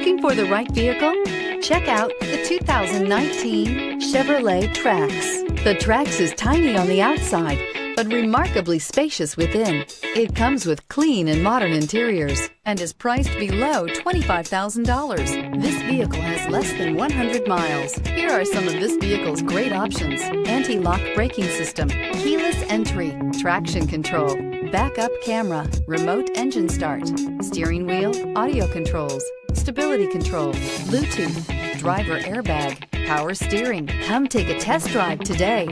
Looking for the right vehicle? Check out the 2019 Chevrolet Trax. The Trax is tiny on the outside, but remarkably spacious within. It comes with clean and modern interiors and is priced below $25,000. This vehicle has less than 100 miles. Here are some of this vehicle's great options: anti-lock braking system, keyless entry, traction control, backup camera, remote engine start, steering wheel audio controls, stability control, Bluetooth, driver airbag, power steering. Come take a test drive today.